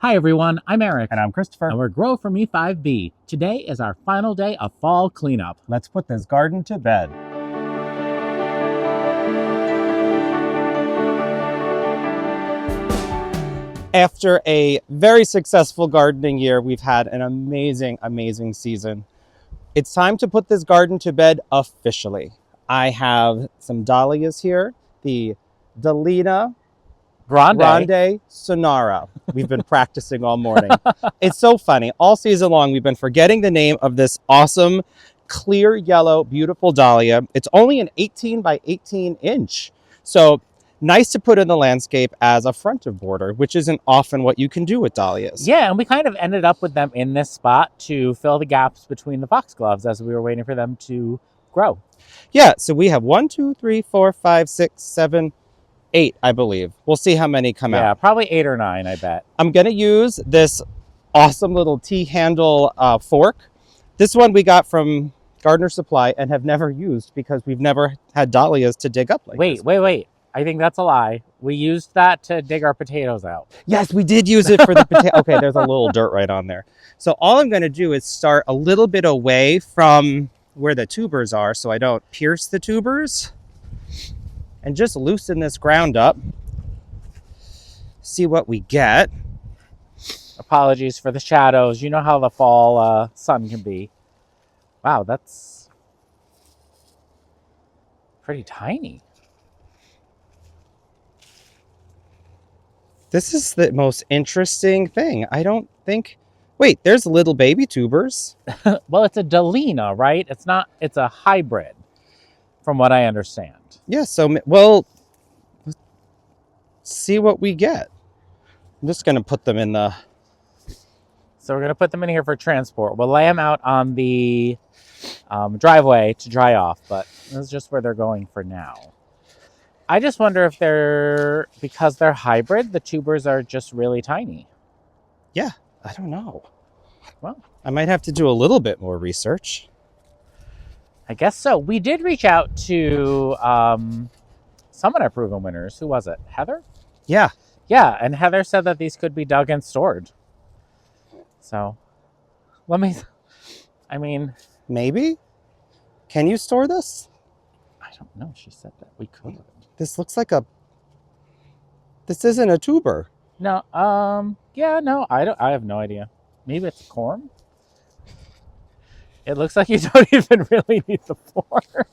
Hi everyone, I'm Eric. And I'm Christopher. And we're Grow For Me 5B. Today is our final day of fall cleanup. Let's put this garden to bed. After a very successful gardening year, we've had an amazing season. It's time to put this garden to bed officially. I have some dahlias here, the Dahlia Grande Sonara. We've been practicing all morning. It's so funny. All season long, we've been forgetting the name of this awesome, clear yellow, beautiful dahlia. It's only an 18 by 18 inch. So nice to put in the landscape as a frontage border, which isn't often what you can do with dahlias. Yeah, and we kind of ended up with them in this spot to fill the gaps between the foxgloves as we were waiting for them to grow. Yeah, so we have 1, 2, 3, 4, 5, 6, 7, 8, I believe. We'll see how many come out. Yeah, probably 8 or 9, I bet. I'm going to use this awesome little T-handle fork. This one we got from Gardener Supply and have never used because we've never had dahlias to dig up like this. Wait. I think that's a lie. We used that to dig our potatoes out. Yes, we did use it for the potato. Okay, there's a little dirt right on there. So all I'm going to do is start a little bit away from where the tubers are so I don't pierce the tubers. And just loosen this ground up. See what we get. Apologies for the shadows. You know how the fall sun can be. Wow, that's pretty tiny. This is the most interesting thing. I don't think... Wait, there's little baby tubers. Well, it's a Dahlia, right? It's a hybrid, from what I understand. Yeah, so, well, let's see what we get. I'm just going to put them in the... So we're going to put them in here for transport. We'll lay them out on the driveway to dry off, but this is just where they're going for now. I just wonder if because they're hybrid, the tubers are just really tiny. Yeah, I don't know. Well, I might have to do a little bit more research. I guess so. We did reach out to some of our proven winners. Who was it? Heather? Yeah. Yeah, and Heather said that these could be dug and stored. So, I mean... Maybe? Can you store this? I don't know. She said that we could. This looks like this isn't a tuber. No, yeah, no, I have no idea. Maybe it's corn? It looks like you don't even really need the fork.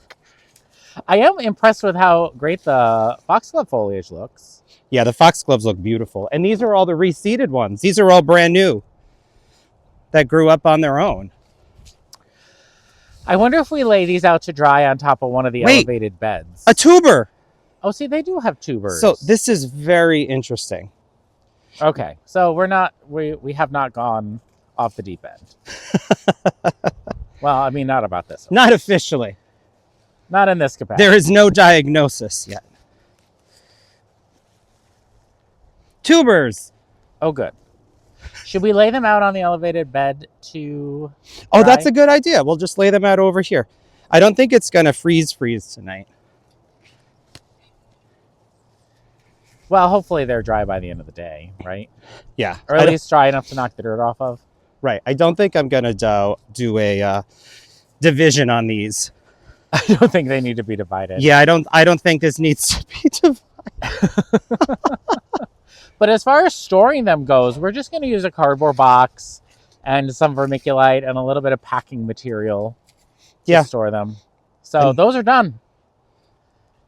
I am impressed with how great the foxglove foliage looks. Yeah, the foxgloves look beautiful. And these are all the reseeded ones. These are all brand new that grew up on their own. I wonder if we lay these out to dry on top of one of the elevated beds. A tuber! Oh, see, they do have tubers. So this is very interesting. Okay, so we have not gone off the deep end. Well, I mean, not about this. Not officially. Not in this capacity. There is no diagnosis yet. Tubers! Oh, good. Should we lay them out on the elevated bed to dry? Oh, that's a good idea. We'll just lay them out over here. I don't think it's going to freeze tonight. Well, hopefully they're dry by the end of the day, right? Yeah. Or at least dry enough to knock the dirt off of. Right. I don't think I'm going to do a division on these. I don't think they need to be divided. Yeah, I don't think this needs to be divided. But as far as storing them goes, we're just going to use a cardboard box and some vermiculite and a little bit of packing material to store them. So those are done.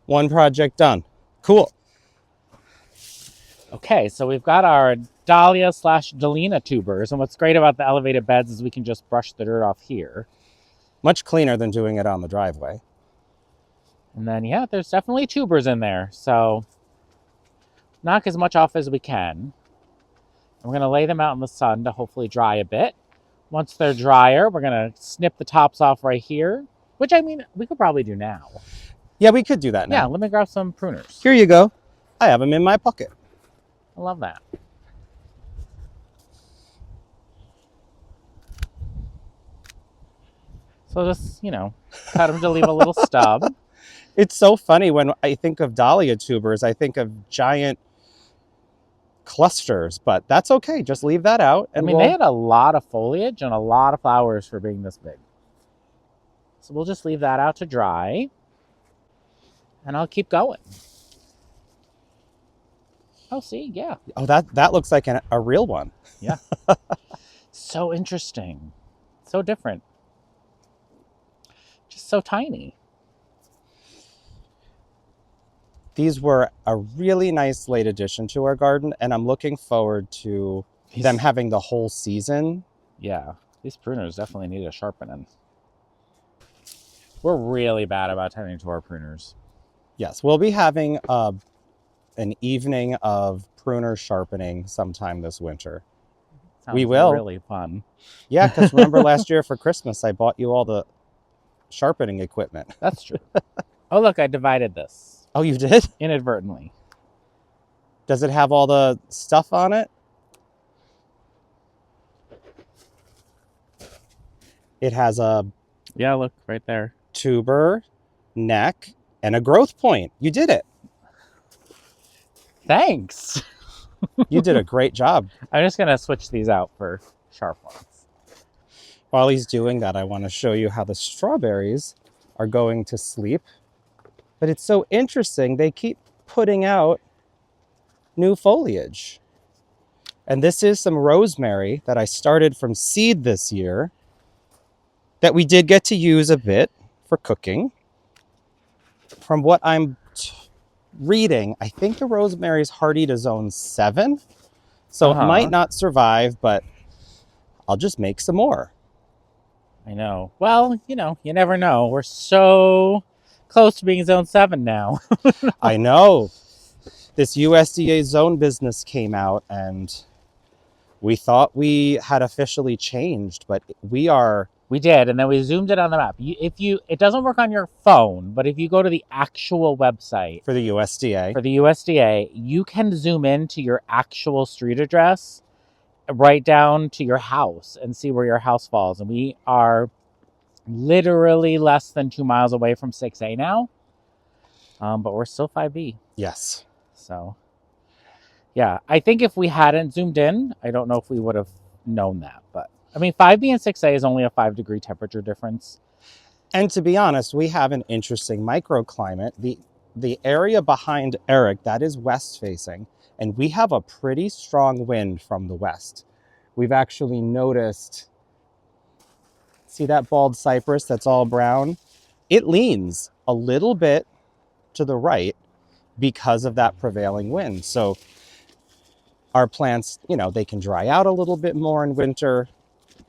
One project done. Cool. Okay, so we've got our dahlia / Dahlia tubers. And what's great about the elevated beds is we can just brush the dirt off here. Much cleaner than doing it on the driveway. And then, yeah, there's definitely tubers in there. So knock as much off as we can. And we're going to lay them out in the sun to hopefully dry a bit. Once they're drier, we're going to snip the tops off right here. Which, I mean, we could probably do now. Yeah, we could do that now. Yeah, let me grab some pruners. Here you go. I have them in my pocket. I love that. So just, cut them to leave a little stub. It's so funny when I think of dahlia tubers, I think of giant clusters, but that's okay. Just leave that out. I And mean, they had a lot of foliage and a lot of flowers for being this big. So we'll just leave that out to dry. And I'll keep going. Oh, see, yeah. Oh, that looks like a real one. Yeah. So interesting. So different. Just so tiny. These were a really nice late addition to our garden, and I'm looking forward to them having the whole season. Yeah, these pruners definitely need a sharpening. We're really bad about tending to our pruners. Yes, we'll be having an evening of pruner sharpening sometime this winter. Sounds we will. Really fun. Yeah, because remember last year for Christmas, I bought you all the sharpening equipment. That's true. Oh, look, I divided this. Oh, you did? Inadvertently. Does it have all the stuff on it? It has a... Yeah, look, right there. Tuber, neck, and a growth point. You did it. Thanks. You did a great job. I'm just going to switch these out for sharp ones. While he's doing that, I want to show you how the strawberries are going to sleep. But it's so interesting. They keep putting out new foliage. And this is some rosemary that I started from seed this year that we did get to use a bit for cooking. From what I'm reading, I think the rosemary is hardy to zone 7. So it might not survive, but I'll just make some more. I know. Well, you know, you never know. We're so close to being zone 7 now. I know. This USDA zone business came out and we thought we had officially changed, but we are... We did, and then we zoomed it on the map. It doesn't work on your phone, but if you go to the actual website for the USDA, you can zoom in to your actual street address, right down to your house, and see where your house falls. And we are literally less than 2 miles away from 6A now, but we're still 5B. Yes. So, yeah, I think if we hadn't zoomed in, I don't know if we would have known that, but. I mean, 5B and 6A is only a 5-degree temperature difference. And to be honest, we have an interesting microclimate. The area behind Eric, that is west facing, and we have a pretty strong wind from the west. We've actually noticed, see that bald cypress that's all brown? It leans a little bit to the right because of that prevailing wind. So our plants, you know, they can dry out a little bit more in winter.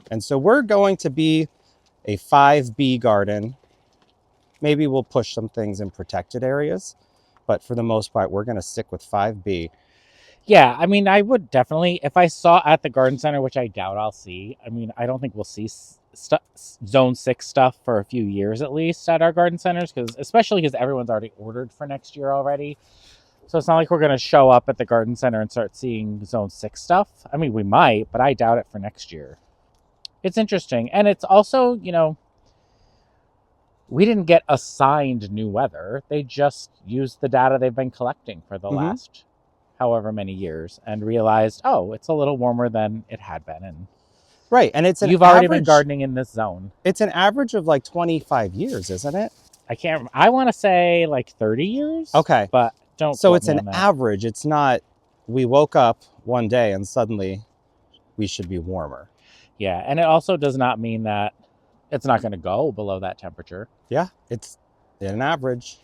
And so we're going to be a 5B garden. Maybe we'll push some things in protected areas, but for the most part, we're going to stick with 5B. Yeah, I mean, I would definitely, if I saw at the garden center, which I doubt I'll see, I mean, I don't think we'll see zone 6 stuff for a few years at least at our garden centers, especially because everyone's already ordered for next year already. So it's not like we're going to show up at the garden center and start seeing zone 6 stuff. I mean, we might, but I doubt it for next year. It's interesting. And it's also, you know, we didn't get assigned new weather. They just used the data they've been collecting for the last however many years and realized, oh, it's a little warmer than it had been. And right. And it's you've already been gardening in this zone. It's an average of like 25 years, isn't it? I want to say like 30 years. Okay. But don't. So it's an average. It's not, we woke up one day and suddenly we should be warmer. Yeah, and it also does not mean that it's not going to go below that temperature. Yeah, it's an average.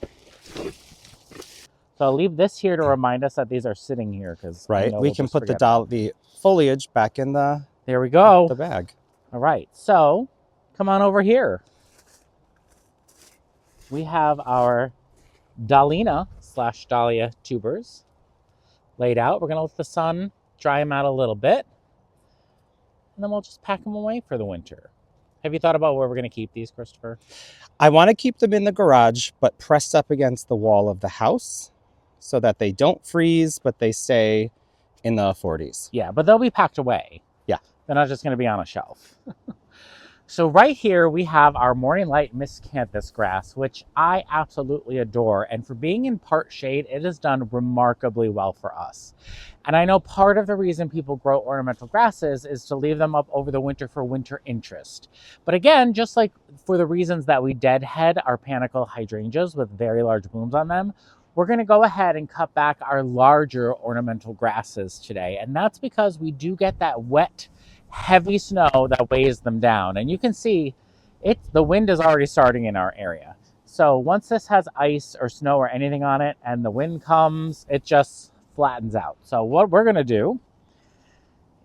So I'll leave this here to remind us that these are sitting here, because we can put the foliage back in the there we go the bag. All right, so come on over here. We have our dahlia tubers laid out. We're going to let the sun dry them out a little bit. And then we'll just pack them away for the winter. Have you thought about where we're going to keep these, Christopher? I want to keep them in the garage, but pressed up against the wall of the house so that they don't freeze, but they stay in the 40s. Yeah, but they'll be packed away. Yeah. They're not just going to be on a shelf. So right here, we have our morning light miscanthus grass, which I absolutely adore. And for being in part shade, it has done remarkably well for us. And I know part of the reason people grow ornamental grasses is to leave them up over the winter for winter interest. But again, just like for the reasons that we deadhead our panicle hydrangeas with very large blooms on them, we're going to go ahead and cut back our larger ornamental grasses today. And that's because we do get that wet, heavy snow that weighs them down. And you can see the wind is already starting in our area. So once this has ice or snow or anything on it and the wind comes, it just flattens out. So what we're going to do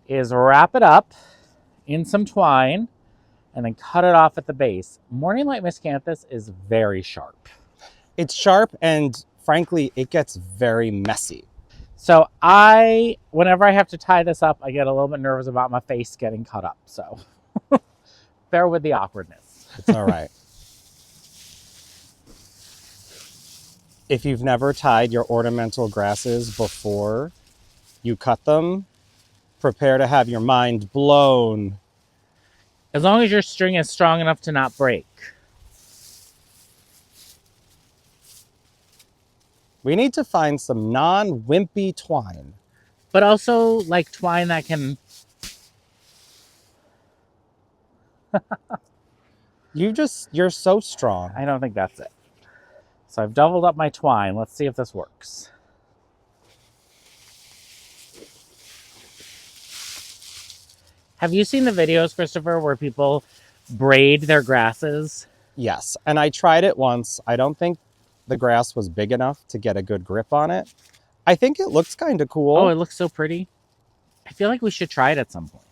is wrap it up in some twine and then cut it off at the base. Morning Light Miscanthus is very sharp. It's sharp, and frankly, it gets very messy. So whenever I have to tie this up, I get a little bit nervous about my face getting cut up. So bear with the awkwardness. It's all right. If you've never tied your ornamental grasses before you cut them, prepare to have your mind blown. As long as your string is strong enough to not break. We need to find some non-wimpy twine. But also like twine that can... You're so strong. I don't think that's it. So I've doubled up my twine. Let's see if this works. Have you seen the videos, Christopher, where people braid their grasses? Yes, and I tried it once. I don't think the grass was big enough to get a good grip on it. I think it looks kind of cool. Oh, it looks so pretty. I feel like we should try it at some point.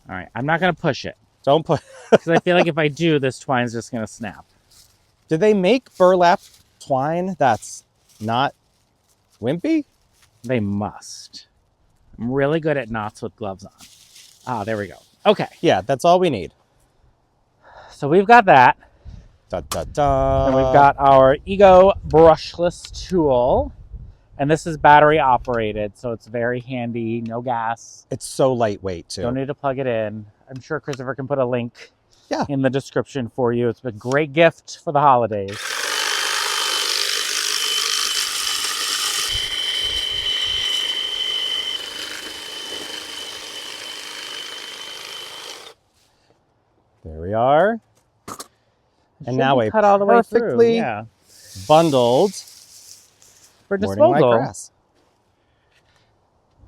All right, I'm not going to push it. Don't put... Because I feel like if I do, this twine's just going to snap. Do they make burlap twine that's not wimpy? They must. I'm really good at knots with gloves on. Ah, there we go. Okay. Yeah, that's all we need. So we've got that. Da, da, da. And we've got our Ego brushless tool. And this is battery operated, so it's very handy. No gas. It's so lightweight, too. Don't need to plug it in. I'm sure Christopher can put a link Yeah. in the description for you. It's a great gift for the holidays. There we are. And now a cut all the way through. perfectly Yeah. bundled For morning light disposal. grass.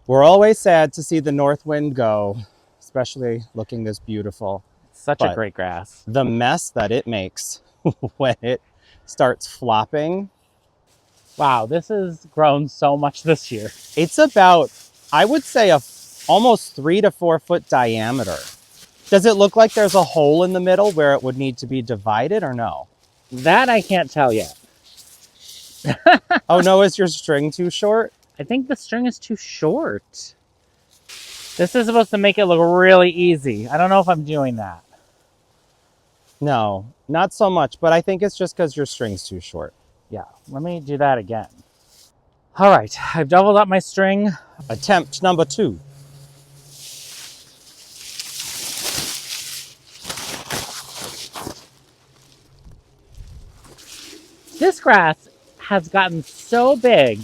We're always sad to see the north wind go, especially looking this beautiful. Such a But great grass. the mess that it makes when it starts flopping. Wow, this has grown so much this year. It's about, I would say, almost 3 to 4 foot diameter. Does it look like there's a hole in the middle where it would need to be divided, or no? That I can't tell yet. Oh no, is your string too short? I think the string is too short. This is supposed to make it look really easy. I don't know if I'm doing that. No, not so much, but I think it's just because your string's too short. Yeah, let me do that again. All right, I've doubled up my string. Attempt number 2. This grass has gotten so big.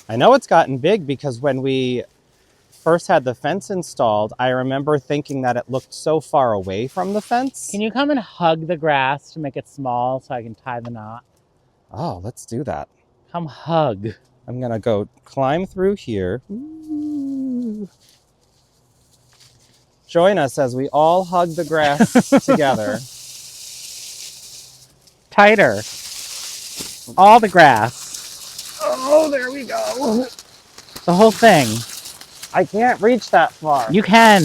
I know it's gotten big because when we first had the fence installed, I remember thinking that it looked so far away from the fence. Can you come and hug the grass to make it small so I can tie the knot? Oh, let's do that. Come hug. I'm gonna go climb through here. Ooh. Join us as we all hug the grass together. Tighter. All the grass. Oh, there we go. The whole thing. I can't reach that far. You can.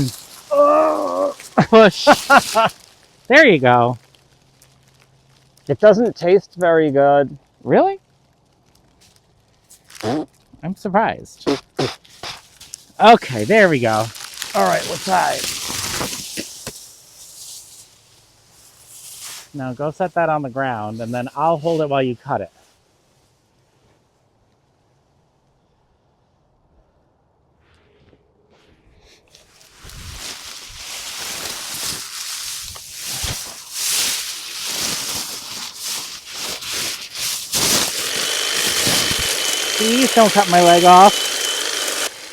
Oh. Push. There you go. It doesn't taste very good. Really? I'm surprised. Okay, there we go. All right, let's tie. Now go set that on the ground, and then I'll hold it while you cut it. Please don't cut my leg off.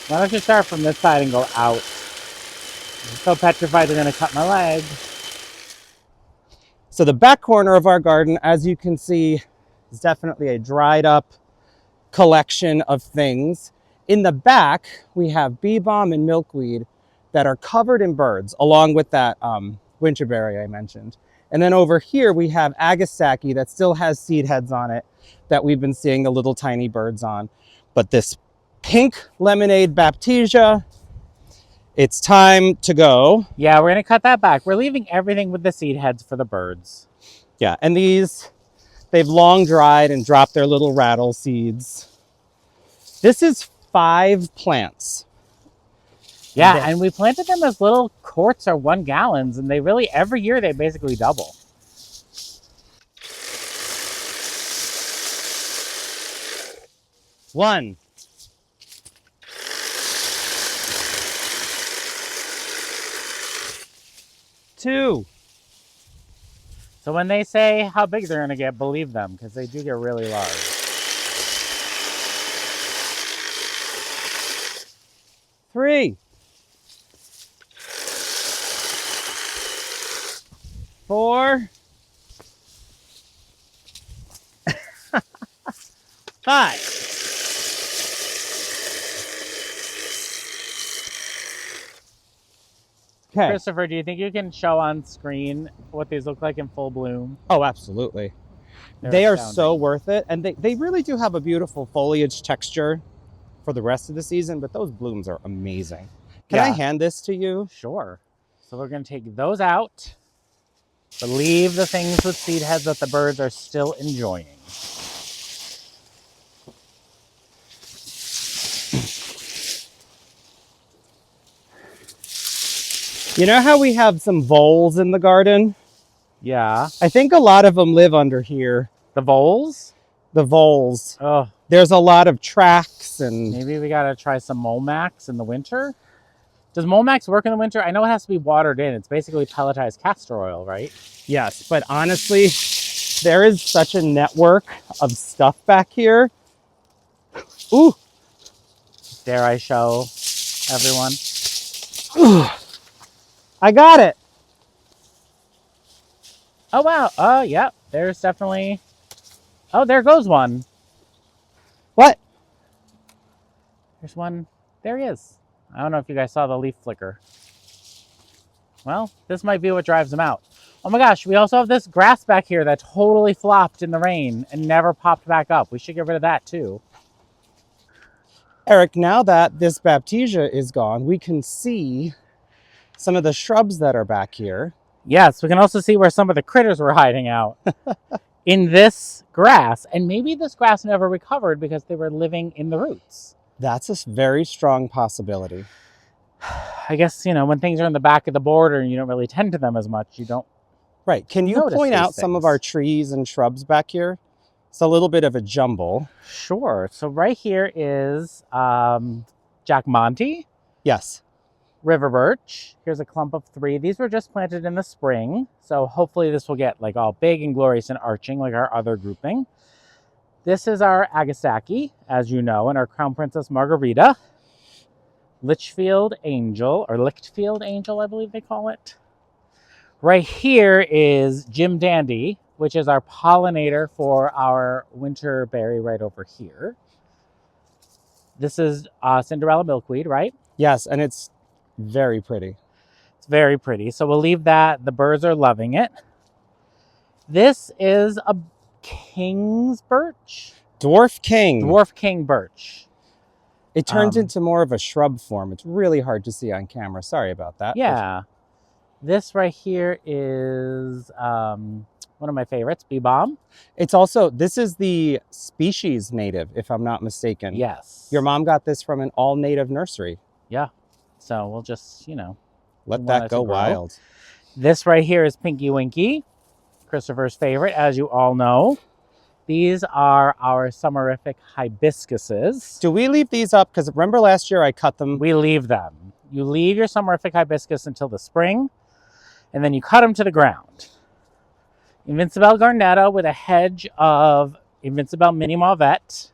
Why don't you start from this side and go out? I'm so petrified they're gonna cut my leg. So the back corner of our garden, as you can see, is definitely a dried up collection of things. In the back, we have bee balm and milkweed that are covered in birds, along with that winterberry I mentioned. And then over here, we have agasaki that still has seed heads on it that we've been seeing the little tiny birds on. But this pink lemonade baptisia, it's time to go. Yeah, we're gonna cut that back. We're leaving everything with the seed heads for the birds. Yeah, and these, they've long dried and dropped their little rattle seeds. This is 5 plants. Yeah, and we planted them as little quarts or 1 gallons, and they really, every year, they basically double. One. Two. So when they say how big they're gonna get, believe them, because they do get really large. 3. 4. 5. Okay. Christopher, do you think you can show on screen what these look like in full bloom? Oh, absolutely. They are so worth it. And they really do have a beautiful foliage texture for the rest of the season, but those blooms are amazing. Can I hand this to you? Sure. So we're going to take those out, but leave the things with seed heads that the birds are still enjoying. You know how we have some voles in the garden? Yeah. I think a lot of them live under here. The voles? The voles. Oh. There's a lot of tracks and... Maybe we got to try some Molmax in the winter? Does Molmax work in the winter? I know it has to be watered in. It's basically pelletized castor oil, right? Yes, but honestly, there is such a network of stuff back here. Ooh. Dare I show everyone? Ooh. I got it. Oh, wow. Oh, yep. There's definitely... Oh, there goes one. What? There's one. There he is. I don't know if you guys saw the leaf flicker. Well, this might be what drives him out. Oh my gosh, we also have this grass back here that totally flopped in the rain and never popped back up. We should get rid of that too. Eric, now that this baptisia is gone, we can see some of the shrubs that are back here. Yes, we can also see where some of the critters were hiding out in this grass. And maybe this grass never recovered because they were living in the roots. That's a very strong possibility. I guess, you know, when things are in the back of the border and you don't really tend to them as much, you don't. Right. Can you point out some of our trees and shrubs back here? It's a little bit of a jumble. Sure. So right here is Jack Monte. Yes. River birch. Here's a clump of 3. These were just planted in the spring. So hopefully this will get like all big and glorious and arching like our other grouping. This is our agasaki, as you know, and our Crown Princess Margarita. Litchfield Angel, or Lichtfield Angel, I believe they call it. Right here is Jim Dandy, which is our pollinator for our winter berry right over here. This is Cinderella milkweed, right? Yes, and it's very pretty. It's very pretty. So we'll leave that. The birds are loving it. This is a king's birch. Dwarf king. Dwarf king birch. It turns into more of a shrub form. It's really hard to see on camera. Sorry about that. Yeah. This right here is one of my favorites, bee balm. It's also, this is the species native, if I'm not mistaken. Yes. Your mom got this from an all-native nursery. Yeah. So we'll just, you know. Let that go wild. This right here is Pinky Winky, Christopher's favorite, as you all know. These are our summerific hibiscuses. Do we leave these up? Because remember last year I cut them? We leave them. You leave your summerific hibiscus until the spring, and then you cut them to the ground. Invincibelle Garnetta with a hedge of Invincibelle Mini Mauvette.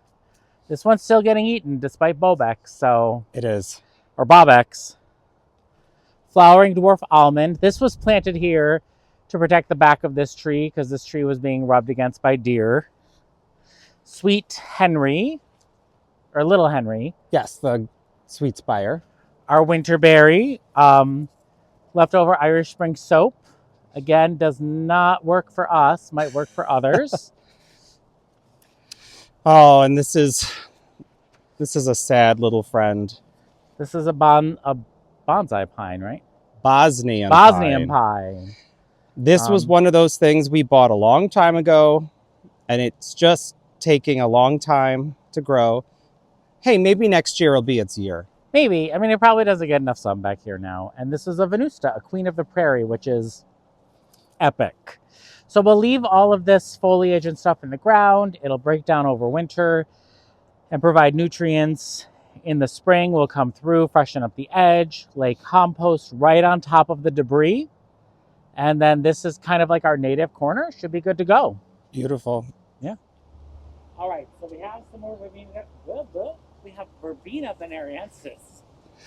This one's still getting eaten despite Bobex, so, It is. or Bobex. Flowering dwarf almond. This was planted here to protect the back of this tree because this tree was being rubbed against by deer. Sweet Henry, or Little Henry. Yes, the sweet spire. Our winterberry. Leftover Irish Spring soap. Again, does not work for us. Might work for others. Oh, and this is a sad little friend. This is a bonsai pine, right? Bosnian pine. This was one of those things we bought a long time ago, and it's just taking a long time to grow. Hey, maybe next year will be its year. Maybe. I mean, it probably doesn't get enough sun back here now. And this is a Venusta, a queen of the prairie, which is epic. So we'll leave all of this foliage and stuff in the ground. It'll break down over winter and provide nutrients. In the spring, we'll come through, freshen up the edge, lay compost right on top of the debris. And then this is kind of like our native corner. Should be good to go. Beautiful. Yeah. All right, so we have some more verbena. We have verbena venerensis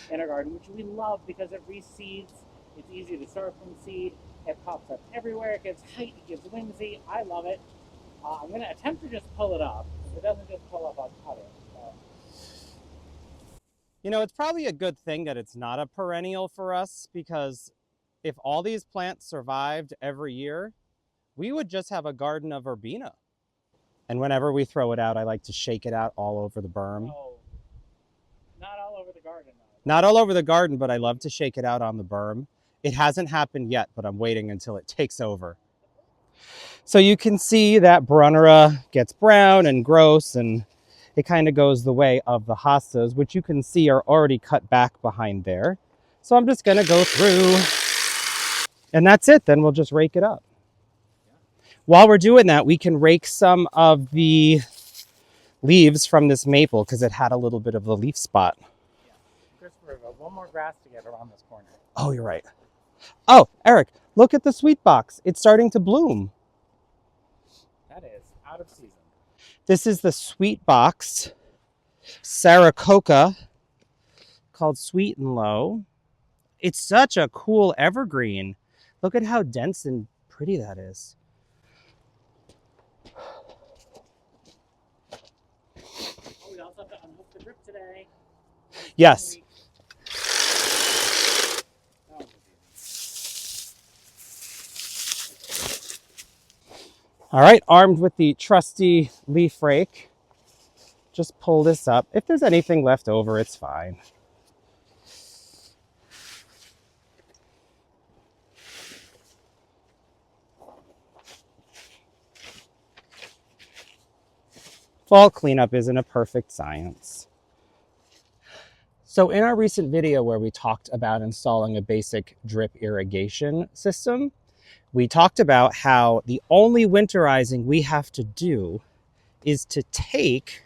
in our garden, which we love because it reseeds. It's easy to start from seed. It pops up everywhere. It gives height. It gives whimsy. I love it. I'm going to attempt to just pull it up. If it doesn't just pull up, I'll cut it. You know, it's probably a good thing that it's not a perennial for us, because if all these plants survived every year, we would just have a garden of verbena. And whenever we throw it out, I like to shake it out all over the berm. Oh, not all over the garden, though. Not all over the garden, but I love to shake it out on the berm. It hasn't happened yet, but I'm waiting until it takes over. So you can see that Brunnera gets brown and gross, and it kind of goes the way of the hostas, which you can see are already cut back behind there. So I'm just gonna go through, and that's it. Then we'll just rake it up. While we're doing that, we can rake some of the leaves from this maple because it had a little bit of a leaf spot. Yeah. Christopher, one more grass to get around this corner. Oh, you're right. Oh, Eric, look at the sweet box. It's starting to bloom. That is out of season. This is the sweet box Saratoga called Sweet and Low. It's such a cool evergreen. Look at how dense and pretty that is. We also have to unhook the drip today. Yes. All right, armed with the trusty leaf rake, just pull this up. If there's anything left over, it's fine. Fall cleanup isn't a perfect science. So in our recent video where we talked about installing a basic drip irrigation system, we talked about how the only winterizing we have to do is to take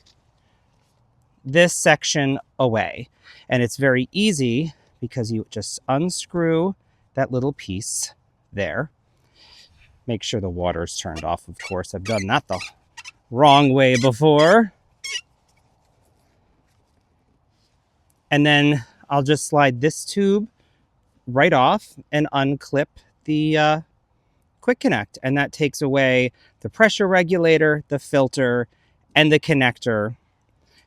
this section away. And it's very easy because you just unscrew that little piece there. Make sure the water's turned off, of course. I've done that the wrong way before. And then I'll just slide this tube right off and unclip the quick connect, and that takes away the pressure regulator, the filter, and the connector,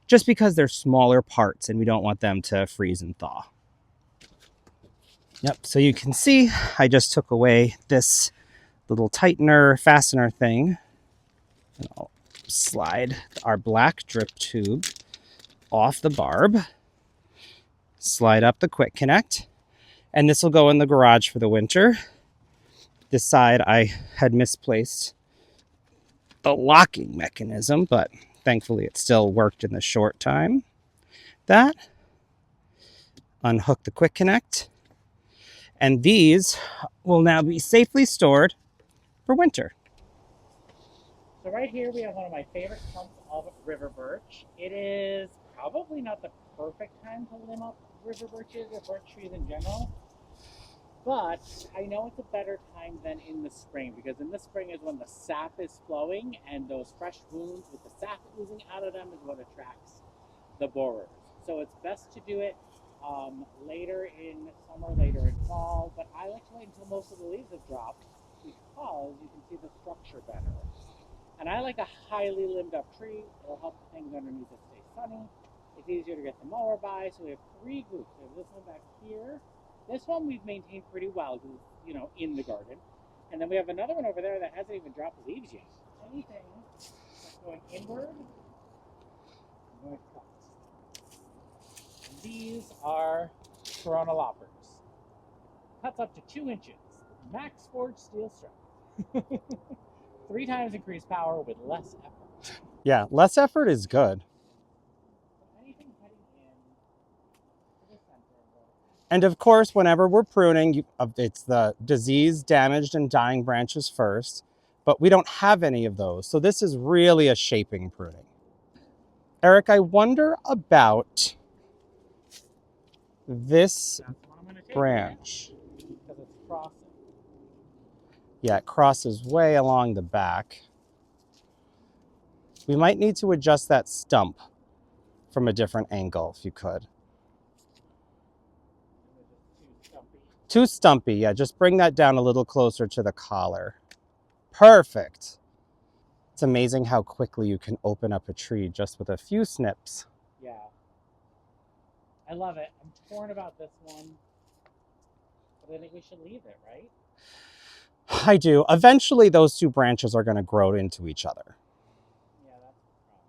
just because they're smaller parts and we don't want them to freeze and thaw. Yep, so you can see I just took away this little tightener fastener thing, and I'll slide our black drip tube off the barb, slide up the quick connect, and this will go in the garage for the winter. This side I had misplaced the locking mechanism, but thankfully it still worked in the short time. That, unhook the quick connect, and these will now be safely stored for winter. So right here we have one of my favorite clumps of river birch. It is probably not the perfect time to limb up river birches or birch trees in general, but I know it's a better time than in the spring, because in the spring is when the sap is flowing, and those fresh wounds with the sap oozing out of them is what attracts the borers. So it's best to do it later in summer, later in fall, but I like to wait until most of the leaves have dropped because you can see the structure better. And I like a highly limbed up tree. It'll help the things underneath it stay sunny. It's easier to get the mower by. So we have three groups. We have this one back here. This one we've maintained pretty well because it's, you know, in the garden. And then we have another one over there that hasn't even dropped leaves yet. Anything that's going inward, I'm going to cut. And these are Corona Loppers. Cuts up to 2 inches. Max forged steel strength. 3 times increased power with less effort. Yeah, less effort is good. Anything heading in to the center. And of course, whenever we're pruning, it's the disease, damaged, and dying branches first, but we don't have any of those. So this is really a shaping pruning. Eric, I wonder about this branch. Because it's crossing. Yeah, it crosses way along the back. We might need to adjust that stump from a different angle, if you could. Too stumpy, yeah. Just bring that down a little closer to the collar. Perfect. It's amazing how quickly you can open up a tree just with a few snips. Yeah. I love it. I'm torn about this one, but I think we should leave it, right? I do. Eventually, those two branches are going to grow into each other. Yeah, that's the problem.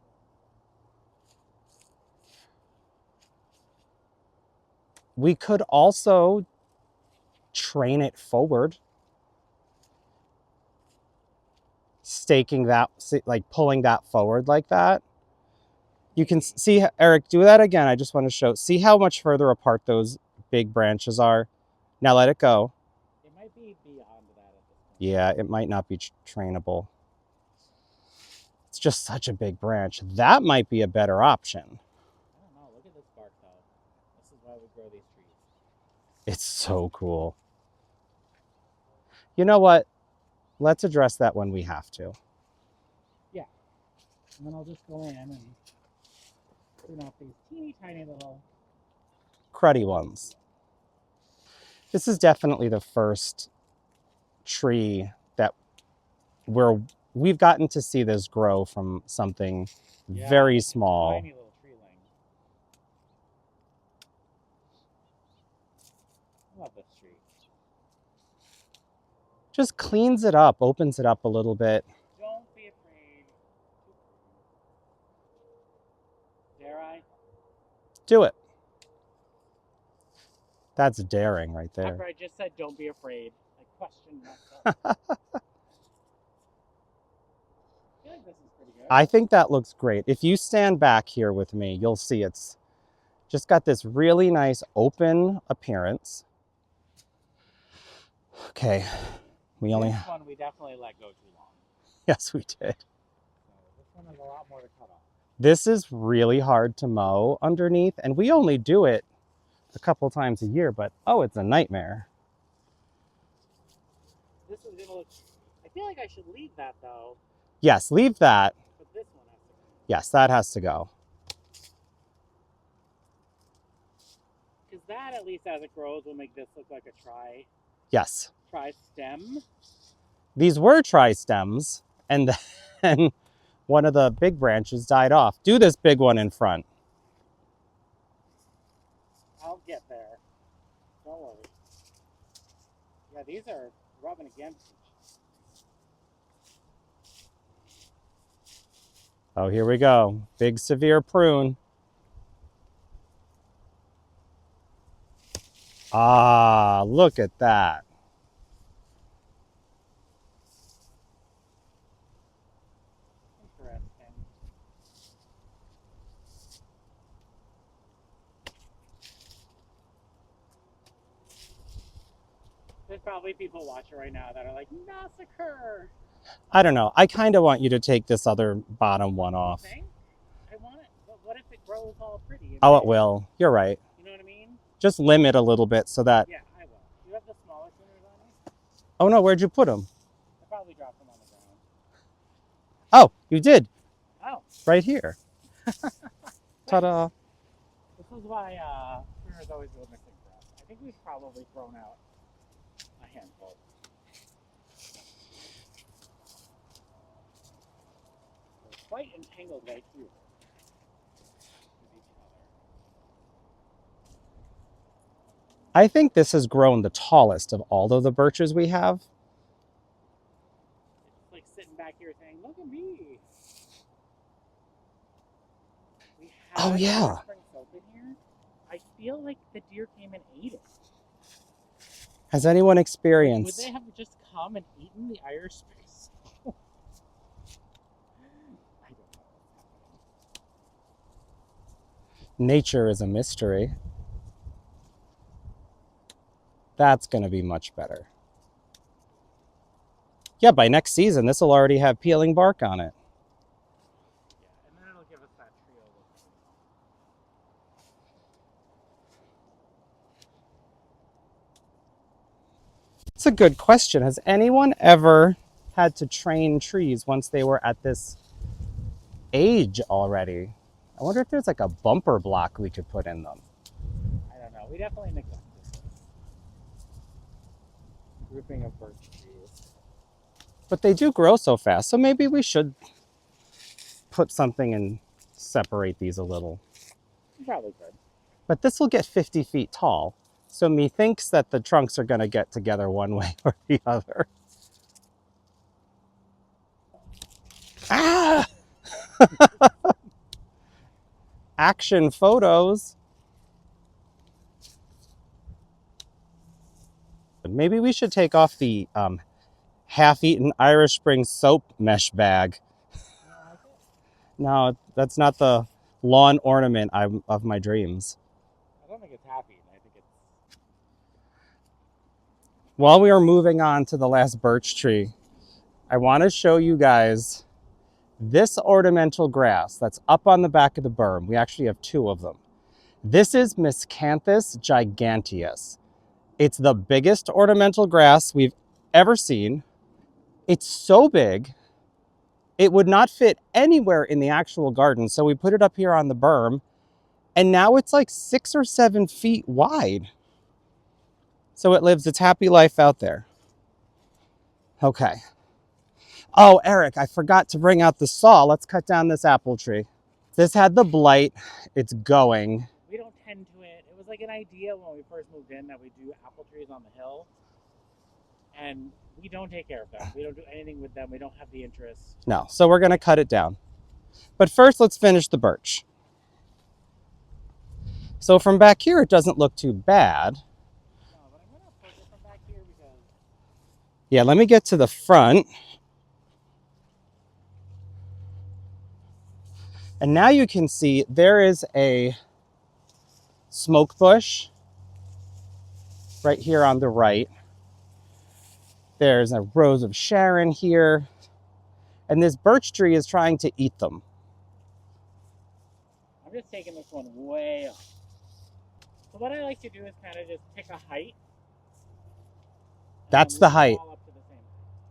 We could also train it forward. Staking that, like pulling that forward like that. You can see, Eric, do that again. I just want to show, see how much further apart those big branches are. Now let it go. It might be beyond that at this point. Yeah, it might not be trainable. It's just such a big branch. That might be a better option. I don't know. Look at this bark, though. This is why we grow these trees. It's so cool. You know what? Let's address that when we have to. Yeah. And then I'll just go in and prune off these teeny tiny little cruddy ones. This is definitely the first tree that we've gotten to see this grow from something very small. Tiny little treeling. I love this tree. Just cleans it up, opens it up a little bit. Don't be afraid. Dare I? Do it. That's daring right there. After I just said don't be afraid, I questioned myself. I feel like this is pretty good. I think that looks great. If you stand back here with me, you'll see it's just got this really nice open appearance. Okay. This one we definitely let go too long. Yes, we did. So this one has a lot more to cut off. This is really hard to mow underneath, and we only do it a couple times a year, but oh, it's a nightmare. This is gonna look, I feel like I should leave that though. Yes, leave that. But this one has to go. Yes, that has to go. Because that, at least as it grows, will make this look like a Yes. tri-stem. These were tri-stems, and then one of the big branches died off. Do this big one in front. I'll get there. Don't worry. Yeah, these are rubbing against each other. Oh, here we go. Big severe prune. Ah, look at that. Interesting. There's probably people watching right now that are like, massacre! I don't know. I kind of want you to take this other bottom one off. I want it, but what if it grows all pretty? Oh, it will. You're right. You know what I mean? Just limit a little bit so that... Yeah, I will. You have the smaller pruners on you? Oh, no, where'd you put them? I probably dropped them on the ground. Oh, you did. Oh. Right here. Ta-da. This is why pruners always go missing for us. I think we've probably thrown out a handful. They're quite entangled right here with each other. I think this has grown the tallest of all of the birches we have. It's like sitting back here saying, look at me. We Oh, yeah. spring soap in here. I feel like the deer came and ate it. Has anyone Would experienced? they have just come and eaten the Irish spring soap? I don't know. Nature is a mystery. That's going to be much better. Yeah, by next season, this will already have peeling bark on it. Yeah, and then it'll give us that trio look. It's a good question. Has anyone ever had to train trees once they were at this age already? I wonder if there's like a bumper block we could put in them. I don't know. We definitely neglected this grouping of birch trees. But they do grow so fast, so maybe we should put something and separate these a little. You probably could. But this will get 50 feet tall, so methinks that the trunks are going to get together one way or the other. Ah! Action photos. Maybe we should take off the half-eaten Irish Spring soap mesh bag. No, that's not the lawn ornament of my dreams. I don't think it's half-eaten. I think it's... While we are moving on to the last birch tree, I want to show you guys this ornamental grass that's up on the back of the berm. We actually have two of them. This is Miscanthus giganteus. It's the biggest ornamental grass we've ever seen. It's so big, it would not fit anywhere in the actual garden. So we put it up here on the berm, and now it's like 6 or 7 feet wide. So it lives its happy life out there. Okay. Oh, Eric, I forgot to bring out the saw. Let's cut down this apple tree. This had the blight. It's going. We don't tend to it. It was like an idea when we first moved in that we do apple trees on the hill. And we don't take care of them. We don't do anything with them. We don't have the interest. No, so we're going to cut it down. But first, let's finish the birch. So from back here, it doesn't look too bad. No, but I'm going to approach it from back here because... Yeah, let me get to the front. And now you can see there is a smoke bush right here on the right. There's a rose of Sharon here. And this birch tree is trying to eat them. I'm just taking this one way up. So what I like to do is kind of just pick a height. That's the height. All up to the same height.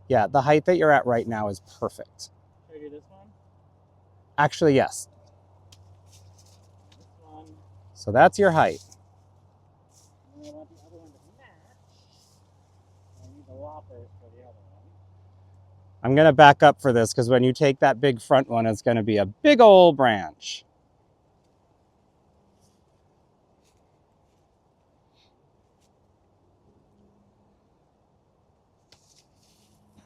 Yeah, the height that you're at right now is perfect. Should I do this one? Actually, yes. This one. So that's your height. And I want the other one to match. I need the loppers for the other one. I'm going to back up for this because when you take that big front one, it's going to be a big old branch.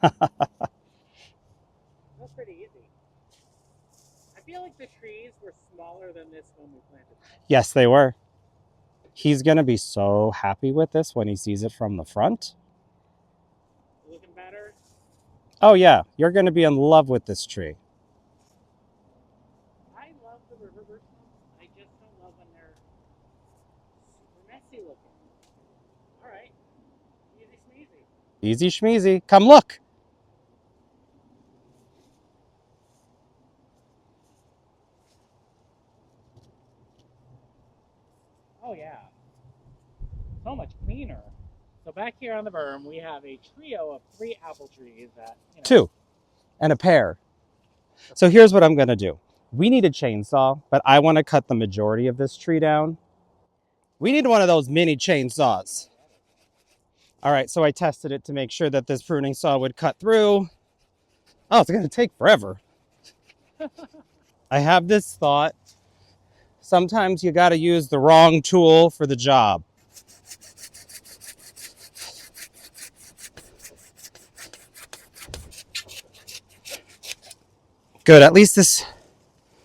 That's pretty easy. I feel like the trees were smaller than this when we planted them. Yes, they were. He's going to be so happy with this when he sees it from the front. Looking better? Oh yeah, you're going to be in love with this tree. I love the river birch. I just don't love when they're super messy looking. All right. Easy smeezy. Easy schmeezy. Come look. Oh yeah. So much cleaner. So back here on the berm, we have a trio of 3 apple trees that, 2 and a pair. So here's what I'm going to do. We need a chainsaw, but I want to cut the majority of this tree down. We need one of those mini chainsaws. All right, so I tested it to make sure that this pruning saw would cut through. Oh, it's gonna take forever. I have this thought. Sometimes you gotta use the wrong tool for the job. Good, at least this,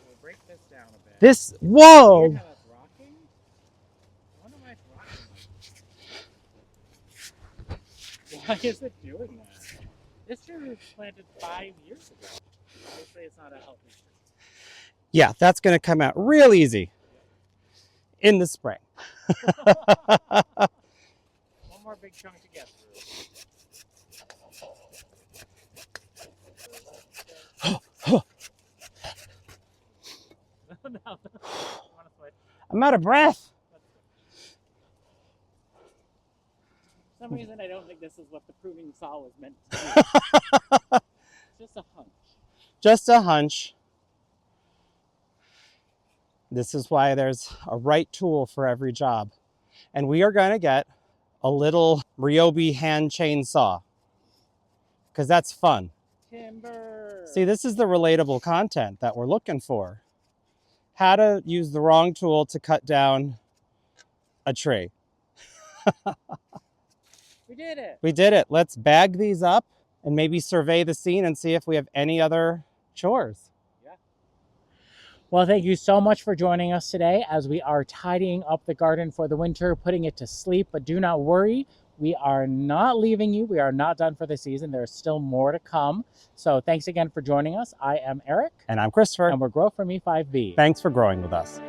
We'll break this down a bit. this, whoa! Weird how that's rocking. I wonder why it's rocking. Why is it doing that? This tree was planted 5 years ago. Obviously, it's not a healthy tree. Yeah, that's gonna come out real easy in the spring. One more big chunk to get through. No. I'm out of breath. For some reason, I don't think this is what the pruning saw was meant to do. It's just a hunch. Just a hunch. This is why there's a right tool for every job. And we are going to get a little Ryobi hand chainsaw because that's fun. Timber. See, this is the relatable content that we're looking for. How to use the wrong tool to cut down a tree. We did it. We did it. Let's bag these up and maybe survey the scene and see if we have any other chores. Yeah. Well, thank you so much for joining us today as we are tidying up the garden for the winter, putting it to sleep. But do not worry, we are not leaving you. We are not done for the season. There's still more to come. So thanks again for joining us. I am Eric. And I'm Christopher. And we're Grow For Me 5B. Thanks for growing with us.